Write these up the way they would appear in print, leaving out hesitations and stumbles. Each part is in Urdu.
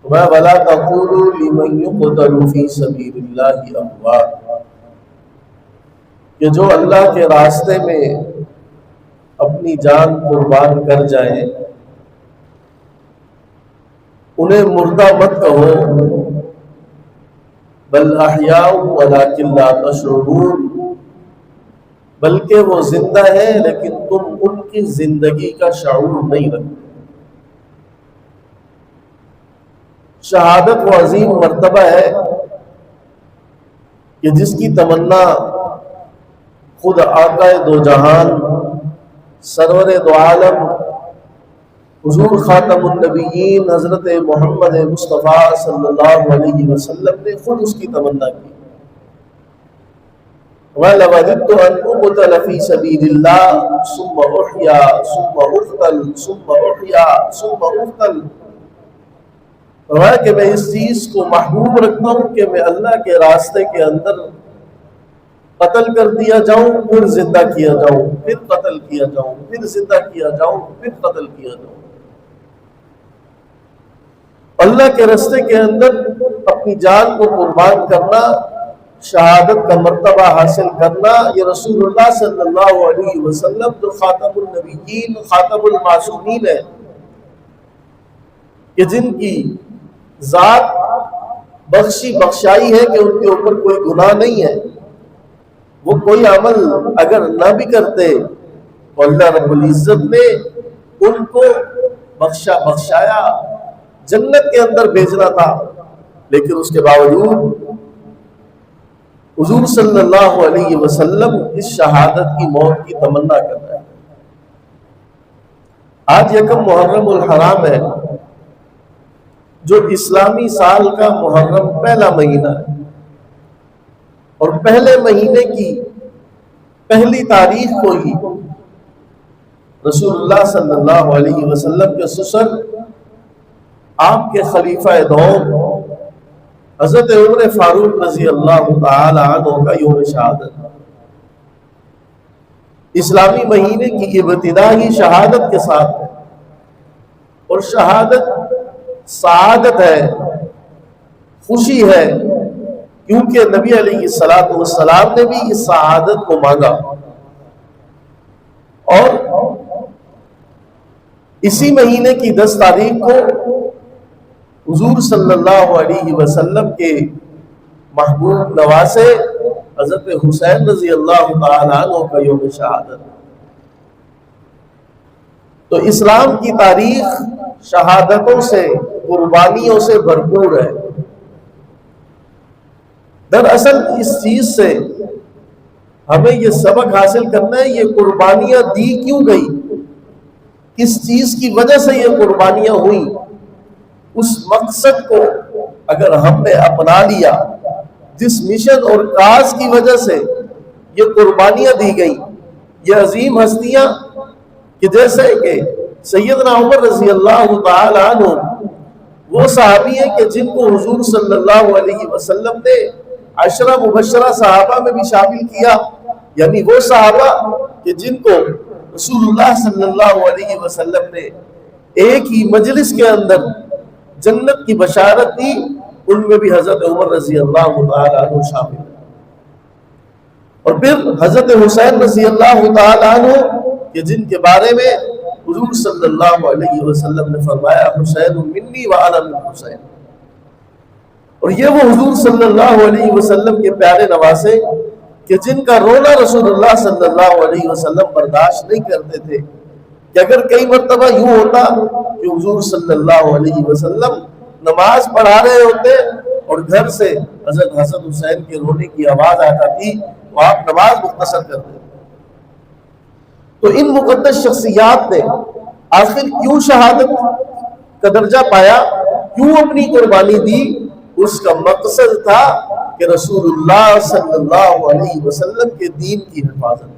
وَلَا تَقُولُوا لِمَن يُقْتَلُ فِي سَبِيلِ اللَّهِ أَمْوَاتٌ، کہ جو اللہ کے راستے میں اپنی جان قربان کر جائیں انہیں مردہ مت کہو، بل احیاء ولکن لا تشعرون، بلکہ وہ زندہ ہے لیکن تم ان کی زندگی کا شعور نہیں رکھتے۔ شہادت وہ عظیم مرتبہ ہے کہ جس کی تمنا خود آقا دو جہان سرور دو عالم حضور خاتم النبیین حضرت محمد مصطفیٰ صلی اللہ علیہ وسلم نے خود اس کی تمنا کی۔ وَلَوَدِدتُّ أَنْ أُقْتَلَ فِي سَبِيلِ اللَّهِ ثُمَّ أُحْيَا ثُمَّ أُقْتَلْ ثُمَّ أُحْيَا ثُمَّ أُقْتَلْ، کہ میں اس چیز کو محبوب رکھتا ہوں کہ میں اللہ کے راستے کے اندر قتل کر دیا جاؤں، پھر زندہ کیا جاؤں، پھر قتل کیا جاؤں، پھر زندہ کیا جاؤں، پھر قتل کیا جاؤں۔ اللہ کے راستے کے اندر اپنی جان کو قربان کرنا، شہادت کا مرتبہ حاصل کرنا، یہ رسول اللہ صلی اللہ علیہ وسلم جو خاتم النبیین خاتم المعصومین ہے، کہ جن کی ذات بخشی بخشائی ہے کہ ان کے اوپر کوئی گناہ نہیں ہے، وہ کوئی عمل اگر نہ بھی کرتے تو اللہ رب العزت نے ان کو بخشایا، جنت کے اندر بھیجنا تھا، لیکن اس کے باوجود حضور صلی اللہ علیہ وسلم اس شہادت کی موت کی تمنا کر رہے ہیں۔ آج یکم محرم الحرام ہے، جو اسلامی سال کا محرم پہلا مہینہ ہے، اور پہلے مہینے کی پہلی تاریخ کو ہی رسول اللہ صلی اللہ علیہ وسلم کے سسر آپ کے خلیفہ دوم حضرت عمر فاروق رضی اللہ تعالی عنہ کا یوم شہادت، اسلامی مہینے کی ابتدا ہی شہادت کے ساتھ ہے، اور شہادت سعادت ہے، خوشی ہے، کیونکہ نبی علیہ السلام نے بھی اس سعادت کو مانگا، اور اسی مہینے کی 10 تاریخ کو حضور صلی اللہ علیہ وسلم کے محبوب نواسے حضرت حسین رضی اللہ تعالیٰ عنہ کا یوم شہادت۔ تو اسلام کی تاریخ شہادتوں سے، قربانیوں سے بھرپور ہے۔ دراصل اس چیز سے ہمیں یہ سبق حاصل کرنا ہے، یہ قربانیاں دی کیوں گئی، کس چیز کی وجہ سے یہ قربانیاں ہوئیں، اس مقصد کو اگر ہم نے اپنا لیا، جس مشن اور کاز کی وجہ سے یہ قربانیاں دی گئی، یہ عظیم ہستیاں کہ جیسے کہ سیدنا عمر رضی اللہ تعالی عنہ وہ صحابی ہیں کہ جن کو حضور صلی اللہ علیہ وسلم نے 10 مبشرہ صحابہ میں بھی شامل کیا، یعنی وہ صحابہ کہ جن کو رسول اللہ صلی اللہ علیہ وسلم نے ایک ہی مجلس کے اندر جنت کی بشارت دی، ان میں بھی حضرت عمر رضی اللہ تعالی عنہ شامل ہے۔ اور پھر حضرت حسین رضی اللہ تعالی عنہ کہ جن کے بارے میں حضور صلی اللہ علیہ وسلم نے فرمایا حسین منی وانا من حسین، اور یہ وہ حضور صلی اللہ علیہ وسلم کے پیارے نواسے کہ جن کا رونا رسول اللہ صلی اللہ علیہ وسلم برداشت نہیں کرتے تھے، کہ اگر کئی مرتبہ یوں ہوتا کہ حضور صلی اللہ علیہ وسلم نماز پڑھا رہے ہوتے اور گھر سے حضرت حسن حسین کے رونے کی آواز آ جاتی تو آپ نماز مختصر کرتے۔ تو ان مقدس شخصیات نے آخر کیوں شہادت کا درجہ پایا، کیوں اپنی قربانی دی؟ اس کا مقصد تھا کہ رسول اللہ صلی اللہ علیہ وسلم کے دین کی حفاظت۔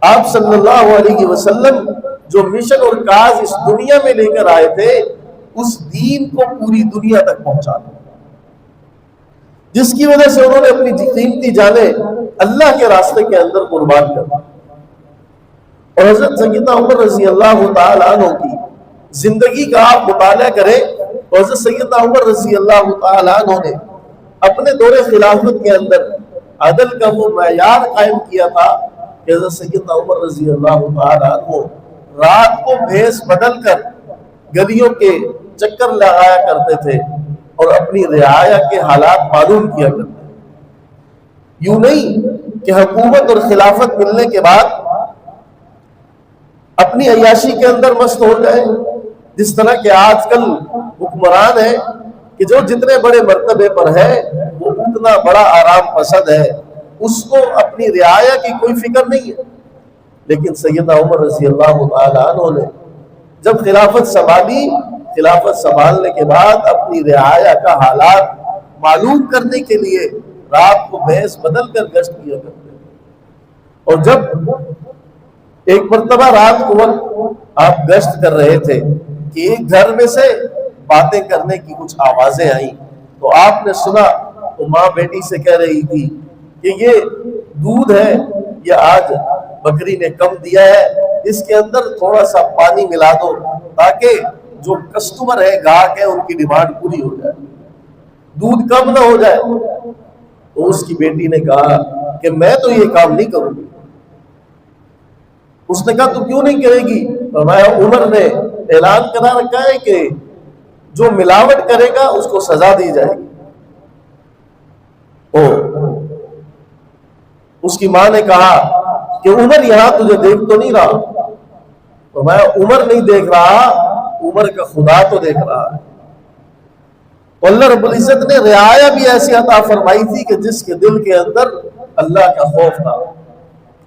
آپ صلی اللہ علیہ وسلم جو مشن اور کاز اس دنیا میں لے کر آئے تھے، اس دین کو پوری دنیا تک پہنچانا، جس کی وجہ سے انہوں نے اپنی قیمتی جانیں اللہ کے راستے کے اندر قربان کر دی۔ اور حضرت سیدنا عمر رضی اللہ تعالی عنہ کی زندگی کا آپ مطالعہ کریں اور حضرت سیدنا عمر رضی اللہ تعالیٰ عنہ نے اپنے دور خلافت کے اندر عدل کا وہ معیار قائم کیا تھا کہ حضرت سیدنا عمر رضی اللہ تعالیٰ عنہ رات کو بھیس بدل کر گلیوں کے چکر لگایا کرتے تھے اور اپنی رعایا کے حالات معلوم کیا کرتے تھے۔ یوں نہیں کہ حکومت اور خلافت ملنے کے بعد اپنی عیاشی کے اندر مست ہو جائے، جس طرح کہ آج کل حکمران ہیں کہ جو جتنے بڑے مرتبے پر ہے وہ اتنا بڑا آرام پسند ہے، اس کو اپنی رعایا کی کوئی فکر نہیں ہے۔ لیکن سیدنا عمر رضی اللہ تعالیٰ عنہ نے جب خلافت سنبھالی، خلافت سنبھالنے کے بعد اپنی رعایا کا حالات معلوم کرنے کے لیے رات کو بھیس بدل کر گشت کیا کرتے تھے۔ اور جب ایک مرتبہ رات کو وقت آپ گشت کر رہے تھے کہ ایک گھر میں سے باتیں کرنے کی کچھ آوازیں آئیں، تو آپ نے سنا تو ماں بیٹی سے کہہ رہی تھی کہ یہ دودھ ہے، یہ آج بکری نے کم دیا ہے، اس کے اندر تھوڑا سا پانی ملا دو تاکہ جو کسٹمر ہے، گاہک ہے، ان کی ڈیمانڈ پوری ہو جائے، دودھ کم نہ ہو جائے۔ تو اس کی بیٹی نے کہا کہ میں تو یہ کام نہیں کروں گی۔ اس نے کہا تو کیوں نہیں کرے گی؟ فرمایا عمر نے اعلان کرا رکھا ہے کہ جو ملاوٹ کرے گا اس کو سزا دی جائے گی۔ اس کی ماں نے کہا کہ عمر یہاں تجھے دیکھ تو نہیں رہا؟ فرمایا عمر نہیں دیکھ رہا، عمر کا خدا تو دیکھ رہا ہے۔ تو اللہ رب العزت نے رعایا بھی ایسی عطا فرمائی تھی کہ جس کے دل کے اندر اللہ کا خوف تھا۔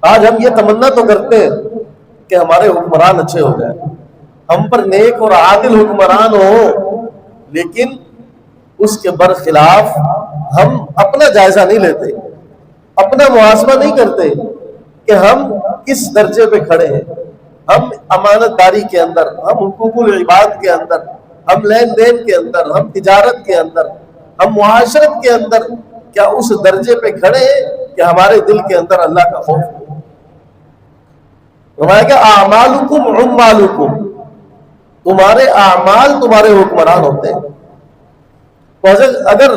آج ہم یہ تمنا تو کرتے ہیں کہ ہمارے حکمران اچھے ہو جائیں، ہم پر نیک اور عادل حکمران ہوں، لیکن اس کے برخلاف ہم اپنا جائزہ نہیں لیتے، اپنا محاسبہ نہیں کرتے کہ ہم کس درجے پہ کھڑے ہیں، ہم امانت داری کے اندر، ہم حقوق العباد کے اندر، ہم لین دین کے اندر، ہم تجارت کے اندر، ہم معاشرت کے اندر کیا اس درجے پہ کھڑے ہیں کہ ہمارے دل کے اندر اللہ کا خوف ہو؟ فرمایا کہ اعمالکم عمالکم، تمہارے اعمال تمہارے حکمران ہوتے ہیں۔ تو اگر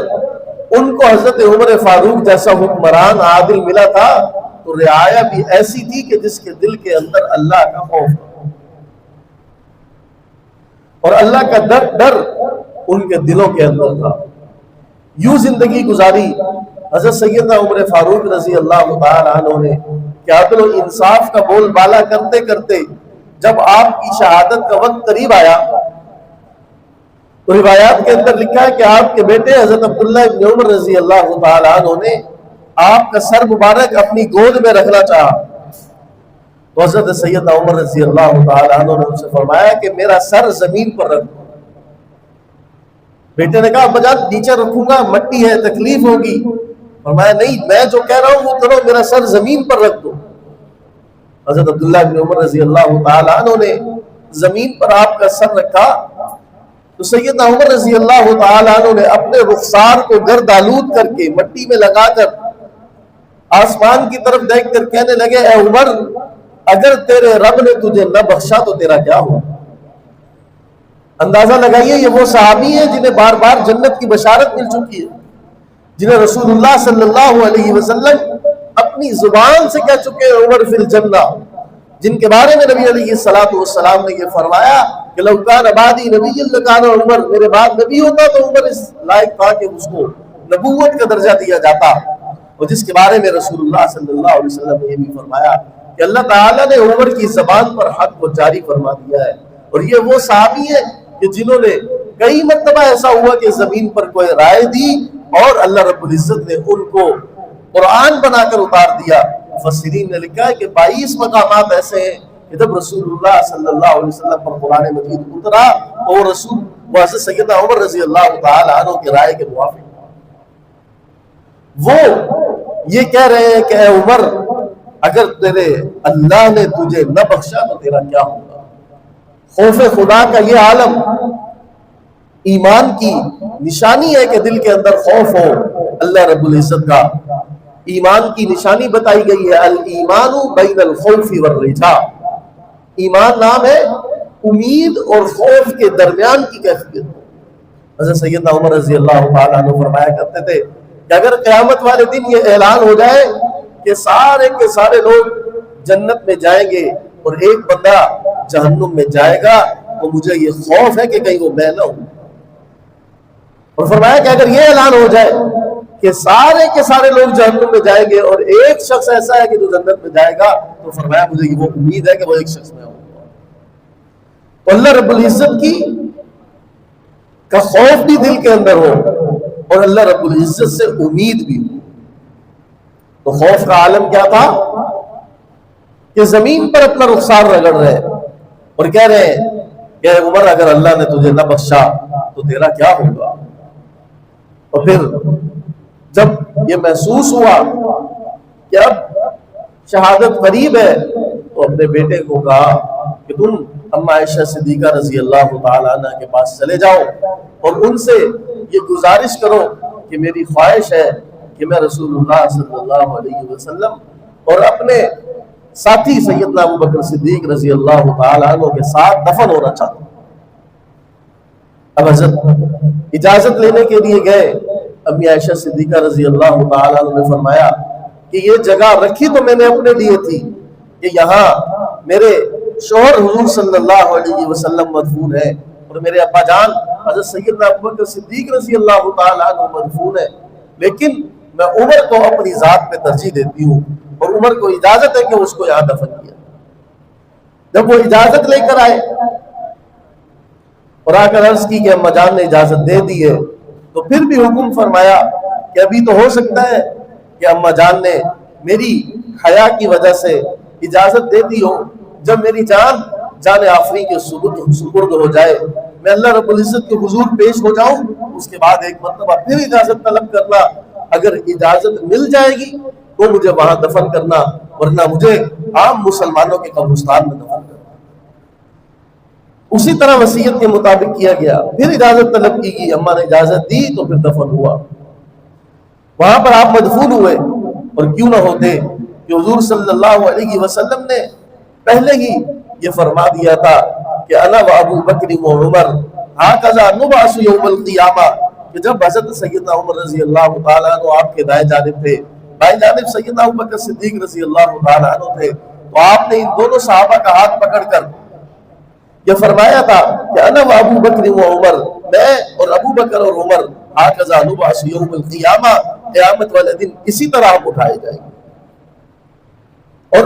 ان کو حضرت عمر فاروق جیسا حکمران عادل ملا تھا تو رعایا بھی ایسی تھی کہ جس کے دل کے اندر اللہ کا خوف تھا اور اللہ کا ڈر ان کے دلوں کے اندر تھا۔ یوں زندگی گزاری حضرت سیدنا عمر فاروق رضی اللہ تعالیٰ عنہ نے کہ عدل و انصاف کا بول بالا کرتے کرتے جب آپ کی شہادت کا وقت قریب آیا تو روایات کے اندر لکھا ہے کہ آپ کے بیٹے حضرت عبداللہ ابن عمر رضی اللہ تعالیٰ عنہ نے آپ کا سر مبارک اپنی گود میں رکھنا چاہا، تو حضرت سیدنا عمر رضی اللہ تعالیٰ عنہ نے ان سے فرمایا کہ میرا سر زمین پر رکھ دو۔ بیٹے نے کہا ابا جان نیچے رکھوں گا، مٹی ہے، تکلیف ہوگی۔ فرمایا نہیں، میں جو کہہ رہا ہوں وہ کرو، میرا سر زمین پر رکھ دو۔ حضرت عبداللہ بن عمر رضی اللہ تعالیٰ عنہ نے زمین پر آپ کا سر رکھا تو سیدنا عمر رضی اللہ تعالیٰ عنہ نے اپنے رخسار کو گرد آلود کر کے مٹی میں لگا کر آسمان کی طرف دیکھ کر کہنے لگے اے عمر، اگر تیرے رب نے تجھے نہ بخشا تو تیرا کیا ہو؟ اندازہ لگائیے یہ وہ صحابی ہیں جنہیں بار بار جنت کی بشارت مل چکی ہے، جنہیں رسول اللہ صلی اللہ علیہ وسلم اپنی زبان سے کہہ چکے ہیں عمر فی الجنہ، جن کے بارے میں نبی علیہ السلام نے یہ فرمایا کہ لو کان بعدی نبی لکان عمر، میرے بعد نبی ہوتا تو عمر اس لائق تھا کہ اس کو نبوت کا درجہ دیا جاتا، اور جس کے بارے میں رسول اللہ صلی اللہ علیہ وسلم نے یہ بھی فرمایا کہ اللہ تعالیٰ نے عمر کی زبان پر حق کو جاری فرما دیا ہے۔ اور یہ وہ صحابی ہیں کہ جنہوں نے کئی مرتبہ ایسا ہوا کہ زمین پر کوئی رائے دی اور اللہ رب العزت نے ان کو قرآن بنا کر اتار دیا۔ مفسرین نے لکھا ہے کہ 22 مقامات ایسے ہیں کہ جب رسول اللہ صلی اللہ علیہ وسلم پر قرآن مجید اترا تو وہ حضرت سیدنا عمر رضی اللہ تعالیٰ عنہ کی رائے کے موافق وہ یہ کہہ رہے ہیں کہ اے عمر، اگر تیرے اللہ نے تجھے نہ بخشا تو تیرا کیا ہوگا؟ خوف خدا کا یہ عالم ایمان کی نشانی ہے کہ دل کے اندر خوف ہو اللہ رب العزت کا۔ ایمان کی نشانی بتائی گئی ہے الایمان بین الخوف والرجاء، ایمان نام ہے امید اور خوف کے درمیان کی کیفیت۔ حضرت سیدنا عمر رضی اللہ تعالیٰ عنہ فرمایا کرتے تھے کہ اگر قیامت والے دن یہ اعلان ہو جائے کہ سارے کے سارے لوگ جنت میں جائیں گے اور ایک بندہ جہنم میں جائے گا تو مجھے یہ خوف ہے کہ کہیں وہ میں نہ ہوں. اور فرمایا کہ اگر یہ اعلان ہو جائے کہ سارے کے سارے لوگ جہنم میں جائیں گے اور ایک شخص ایسا ہے کہ جو جنت میں جائے گا تو فرمایا مجھے وہ امید ہے کہ وہ ایک شخص میں ہوگا. تو اللہ رب العزت کی کا خوف بھی دل کے اندر ہو اور اللہ رب العزت سے امید بھی ہو. تو خوف کا عالم کیا تھا کہ زمین پر اپنا رخسار رگڑ رہے اور کہہ رہے ہیں کہ عمر اگر اللہ نے تجھے نہ بخشا تو تیرا کیا ہوگا. اور پھر جب یہ محسوس ہوا کہ اب شہادت قریب ہے تو اپنے بیٹے کو کہا کہ تم اما عائشہ صدیقہ رضی اللہ تعالیٰ عنہ کے پاس چلے جاؤ اور ان سے یہ گزارش کرو کہ میری خواہش ہے کہ میں رسول اللہ صلی اللہ علیہ وسلم اور اپنے ساتھی سیدنا ابوبکر صدیق رضی اللہ تعالیٰ عنہ کے ساتھ دفن ہونا چاہتا ہوں. اب حضرت اجازت لینے کے لیے گئے. امی عائشہ صدیقہ رضی اللہ تعالیٰ عنہ نے فرمایا کہ یہ جگہ رکھی تو میں نے اپنے لیے تھی کہ یہاں میرے شوہر حضور صلی اللہ علیہ وسلم مدفون ہے اور میرے ابا جان حضرت سیدنا ابوبکر صدیق رضی اللہ تعالیٰ عنہ مدفون ہے، لیکن میں عمر کو اپنی ذات پہ ترجیح دیتی ہوں اور عمر کو اجازت ہے کہ اس کو یہاں دفن کیا. جب وہ اجازت لے کر آئے اور آ کر عرض کی کہ اما جان نے اجازت دے دی ہے تو پھر بھی حکم فرمایا کہ ابھی تو ہو سکتا ہے کہ اما جان نے میری حیا کی وجہ سے اجازت دے دی ہو. جب میری جان آفری کے سپرد ہو جائے میں اللہ رب العزت کے حضور پیش ہو جاؤں اس کے بعد ایک مرتبہ پھر اجازت طلب کرنا. اگر اجازت مل جائے گی تو مجھے وہاں دفن کرنا ورنہ مجھے عام مسلمانوں کے قبرستان میں دفن کرنا. اسی طرح وصیت کے مطابق کیا گیا. پھر اجازت طلب کی گئی، اماں نے اجازت دی تو پھر دفن ہوا. وہاں پر آپ مدفون ہوئے اور کیوں نہ ہوتے کہ حضور صلی اللہ علیہ وسلم نے پہلے ہی یہ فرما دیا تھا کہ انا و ابو بکر و عمر ہاکذا نبعث یوم القیامہ، کہ جب حضرت سیدنا عمر رضی اللہ تعالیٰ عنہ آپ کے دائیں جانب تھے، بائیں جانب سیدنا ابوبکر صدیق رضی اللہ تعالیٰ عنہ تھے، تو آپ نے ان دونوں صحابہ کا ہاتھ پکڑ کر یہ فرمایا تھا کہ انا و ابو بکر و عمر، میں اور ابو بکر اور عمر ہاکذا نبعث یوم القیامہ، قیامت والے دن اسی طرح ہم اٹھائے جائیں گے. اور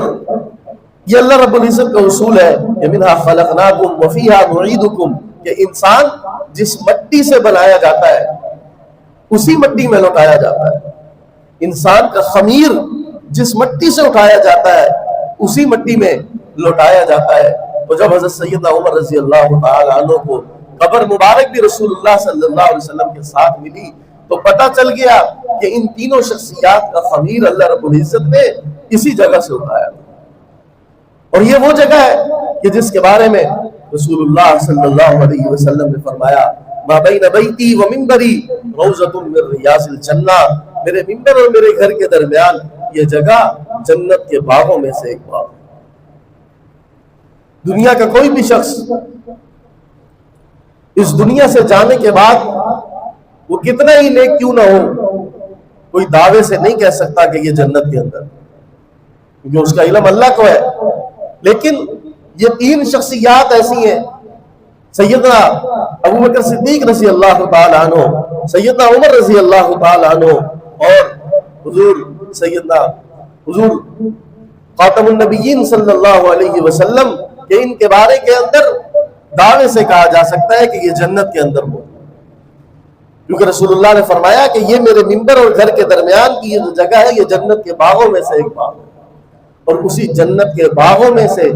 یہ اللہ رب العزت کا اصول ہے کہ منہا خلقناکم وفیہا نعیدکم، کہ انسان جس مٹی سے بنایا جاتا ہے اسی مٹی میں لوٹایا جاتا ہے. انسان کا خمیر جس مٹی سے اٹھایا جاتا ہے اسی مٹی میں لوٹایا جاتا ہے. تو جب حضرت سیدنا عمر رضی اللہ تعالی عنہ کو قبر مبارک بھی رسول اللہ صلی اللہ علیہ وسلم کے ساتھ ملی تو پتہ چل گیا کہ ان تینوں شخصیات کا خمیر اللہ رب العزت نے اسی جگہ سے اٹھایا. اور یہ وہ جگہ ہے کہ جس کے بارے میں رسول اللہ صلی اللہ علیہ وسلم نے فرمایا ما بین بیتی و منبری روضۃ من ریاض الجنہ، میرے منبر اور میرے گھر کے درمیان یہ جگہ جنت کے باغوں میں سے ایک باغ. دنیا کا کوئی بھی شخص اس دنیا سے جانے کے بعد وہ کتنا ہی نیک کیوں نہ ہو کوئی دعوے سے نہیں کہہ سکتا کہ یہ جنت کے اندر، کیونکہ اس کا علم اللہ کو ہے. لیکن یہ تین شخصیات ایسی ہیں، سیدنا ابوبکر صدیق رضی اللہ تعالی عنہ، سیدنا عمر رضی اللہ تعالی عنہ اور حضور خاتم النبیین صلی اللہ علیہ وسلم، کہ ان کے بارے کے اندر دعوے سے کہا جا سکتا ہے کہ یہ جنت کے اندر ہو، کیونکہ رسول اللہ نے فرمایا کہ یہ میرے منبر اور گھر کے درمیان کی یہ جو جگہ ہے یہ جنت کے باغوں میں سے ایک باغ ہے. اور اسی جنت کے باغوں میں سے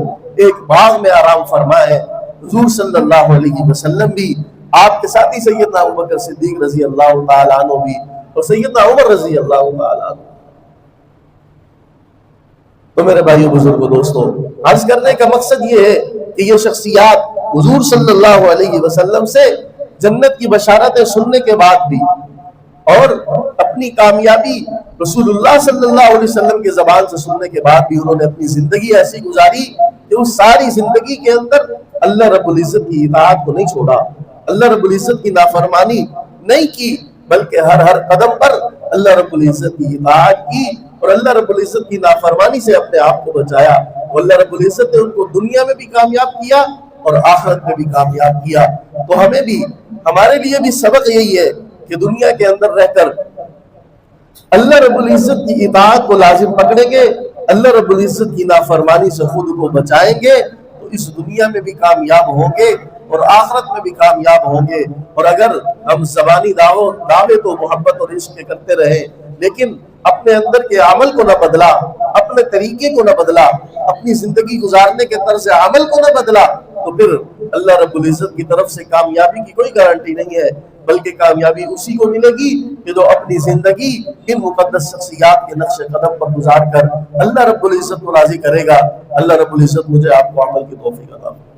ایک باغ میں آرام فرمائے حضور صلی اللہ علیہ وسلم بھی، آپ کے ساتھی سیدنا ابوبکر صدیق رضی اللہ تعالیٰ عنہ بھی اور سیدنا عمر رضی اللہ تعالیٰ عنہ. تو میرے بھائیو بزرگوں دوستوں، عرض کرنے کا مقصد یہ ہے کہ یہ شخصیات حضور صلی اللہ علیہ وسلم سے جنت کی بشارتیں سننے کے بعد بھی اور اپنی کامیابی رسول اللہ صلی اللہ علیہ وسلم کے زبان سے سننے کے بعد بھی انہوں نے اپنی زندگی ایسی گزاری کہ اس ساری زندگی کے اندر اللہ رب العزت کی اطاعت کو نہیں چھوڑا، اللہ رب العزت کی نافرمانی نہیں کی، بلکہ ہر قدم پر اللہ رب العزت کی اطاعت کی اور اللہ رب العزت کی نافرمانی سے اپنے آپ کو بچایا۔ اللہ رب العزت نے ان کو دنیا میں بھی کامیاب کیا اور آخرت میں بھی کامیاب کیا۔ تو ہمیں بھی، ہمارے لیے بھی سبق یہی ہے کہ دنیا کے اندر رہ کر اللہ رب العزت کی اطاعت کو لازم پکڑیں گے، اللہ رب العزت کی نافرمانی سے خود کو بچائیں گے تو اس دنیا میں بھی کامیاب ہوں گے اور آخرت میں بھی کامیاب ہوں گے۔ اور اگر ہم زبانی دعوے تو محبت اور عشق کے کرتے رہے لیکن اپنے اندر کے عمل کو نہ بدلا، اپنے طریقے کو نہ بدلا، اپنی زندگی گزارنے کے طرز عمل کو نہ بدلا، تو پھر اللہ رب العزت کی طرف سے کامیابی کی کوئی گارنٹی نہیں ہے، بلکہ کامیابی اسی کو ملے گی کہ جو اپنی زندگی ان مقدس شخصیات کے نقش قدم پر گزار کر اللہ رب العزت کو راضی کرے گا۔ اللہ رب العزت مجھے آپ کو عمل کی توفیق عطا فرمائے۔